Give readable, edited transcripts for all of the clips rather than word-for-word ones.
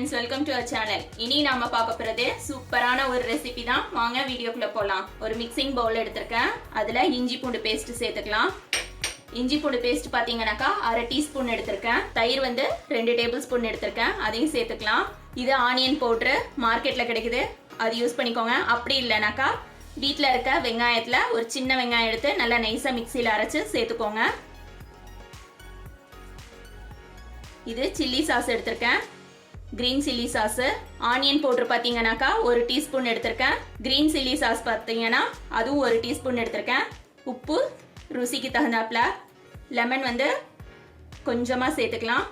friends, welcome to our channel. இனி நாம பார்க்க போறது சூப்பரான ஒரு ரெசிபி தான். வாங்க வீடியோக்குள்ள போலாம். ஒரு மிக்சிங் பவுல் எடுத்துர்க்கேன். அதுல இஞ்சி பூண்டு பேஸ்ட் சேர்த்துக்கலாம். இஞ்சி பூண்டு பேஸ்ட் பாத்தீங்கன்னாக்கா 1/2 டீஸ்பூன் எடுத்துர்க்கேன். தயிர் வந்து 2 டேபிள்ஸ்பூன் எடுத்துர்க்கேன். அதையும் சேர்த்துக்கலாம். இது ஆனியன் பவுடர் மார்க்கெட்ல கிடைக்குது. அது யூஸ் பண்ணிக்கோங்க. அப்படி இல்லனாக்கா வீட்ல இருக்க வெங்காயத்துல ஒரு சின்ன வெங்காயம் எடுத்து நல்லா நைஸா மிக்ஸில அரைச்சு சேர்த்துக்கோங்க. இது சில்லி சாஸ் எடுத்துர்க்கேன். green chilli sauce, onion powder பாத்தீங்கன்னாக்கா 1 டீஸ்பூன் எடுத்துர்க்கேன். green chilli sauce பாத்தீங்கன்னா அதுவும் 1 டீஸ்பூன் எடுத்துர்க்கேன். உப்பு ருசிக்கு தகுந்தாப்ல. லெமன் வந்து கொஞ்சமா சேர்த்துக்கலாம்.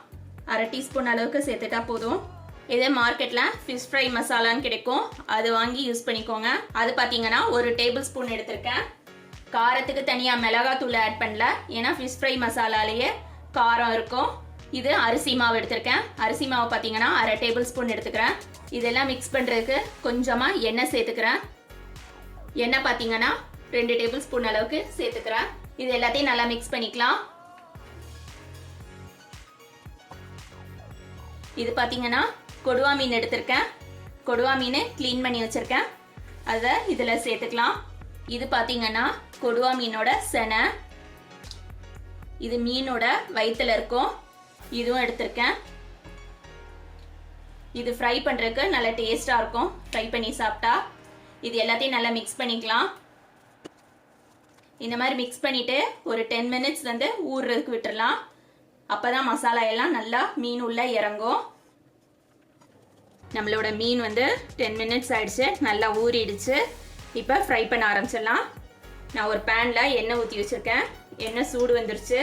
1/2 டீஸ்பூன் அளவுக்கு சேர்த்துட்டா போதும். இது மார்க்கெட்ல fish fry மசாலான்னு கிடைக்கும். அது வாங்கி யூஸ் பண்ணிக்கோங்க. அது பாத்தீங்கன்னா 1 டேபிள்ஸ்பூன் எடுத்துர்க்கேன். காரத்துக்கு தனியா மிளகாய் தூள் ஆட் பண்ணல. ஏன்னா fish fry மசாலாலயே காரம் இருக்கும். இது அரிசி மாவு எடுத்துர்க்கேன். அரிசி மாவு பாத்தீங்கன்னா 1/2 டேபிள்ஸ்பூன் எடுத்துக்கிறேன். இதெல்லாம் மிக்ஸ் பண்றதுக்கு கொஞ்சமா எண்ணெய் சேர்த்துக்கிறேன். எண்ணெய் பாத்தீங்கன்னா 2 டேபிள்ஸ்பூன் அளவுக்கு சேர்த்துக்கிறேன். இது எல்லாத்தையும் நல்லா மிக்ஸ் பண்ணிக்கலாம். இது பாத்தீங்கன்னா கொடுவா மீன் எடுத்துர்க்கேன். கொடுவா மீன் க்ளீன் பண்ணி வச்சிருக்கேன். அதை இதுல சேர்த்துக்கலாம். இது பாத்தீங்கன்னா கொடுவா மீனோட செனை. இது மீனோட வயித்துல இருக்கும். இதுவும் எடுத்துர்க்கேன். இது ஃப்ரை பண்றதுக்கு நல்ல டேஸ்டா இருக்கும். ஃப்ரை பண்ணி சாப்பிட்டா. இது எல்லாத்தையும் நல்லா மிக்ஸ் பண்ணிக்கலாம். இந்த மாதிரி மிக்ஸ் பண்ணிட்டு ஒரு 10 மினிட்ஸ் வந்து ஊறுறதுக்கு விட்டுறலாம். அப்பதான் மசாலா எல்லாம் நல்லா மீன் உள்ள இறங்கும். நம்மளோட மீன் வந்து 10 மினிட்ஸ் ஆயிடுச்சு. நல்லா ஊறிடுச்சு. இப்போ ஃப்ரை பண்ண ஆரம்பிச்சிடலாம். நான் ஒரு பேன்ல எண்ணெய் ஊற்றி வச்சிருக்கேன். எண்ணெய் சூடு வந்துருச்சு.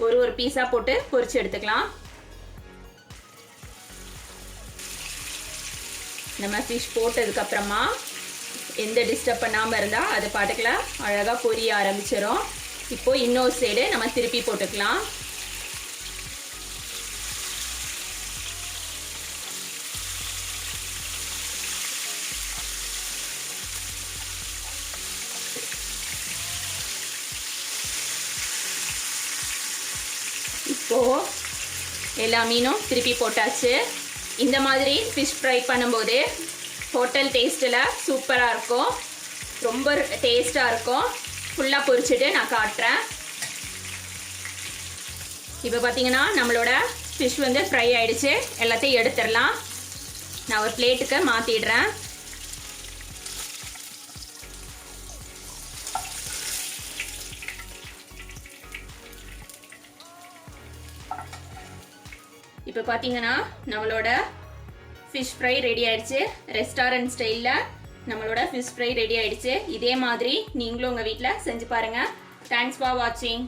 ஒரு பீஸா போட்டு பொரிச்சு எடுத்துக்கலாம். நம்ம ஃபிஷ் போட்டதுக்கு அப்புறமா எந்த டிஸ்டர்ப் பண்ணாம இருந்தா அது பாட்டுக்குள்ள அழகா பொரிய ஆரம்பிச்சிடும். இப்போ இன்னொரு சைடு நம்ம திருப்பி போட்டுக்கலாம். இப்போ எல்லா மீனும் திருப்பி போட்டாச்சு. இந்த மாதிரி ஃபிஷ் ஃப்ரை பண்ணும்போது ஹோட்டல் டேஸ்ட்டில் சூப்பராக இருக்கும். ரொம்ப டேஸ்டாக இருக்கும். ஃபுல்லாக பொரிச்சுட்டு நான் காட்டுறேன். இப்போ பார்த்தீங்கன்னா நம்மளோட ஃபிஷ் வந்து ஃப்ரை ஆயிடுச்சு. எல்லாத்தையும் எடுத்துடலாம். நான் ஒரு பிளேட்டுக்கு மாற்றிடுறேன். இப்போ பார்த்தீங்கன்னா நம்மளோட ஃபிஷ் ஃப்ரை ரெடி ஆயிடுச்சு. ரெஸ்டாரண்ட் ஸ்டைலில் நம்மளோட ஃபிஷ் ஃப்ரை ரெடி ஆயிடுச்சு. இதே மாதிரி நீங்களும் உங்கள் வீட்டில் செஞ்சு பாருங்கள். தேங்க்ஸ் ஃபார் வாட்சிங்.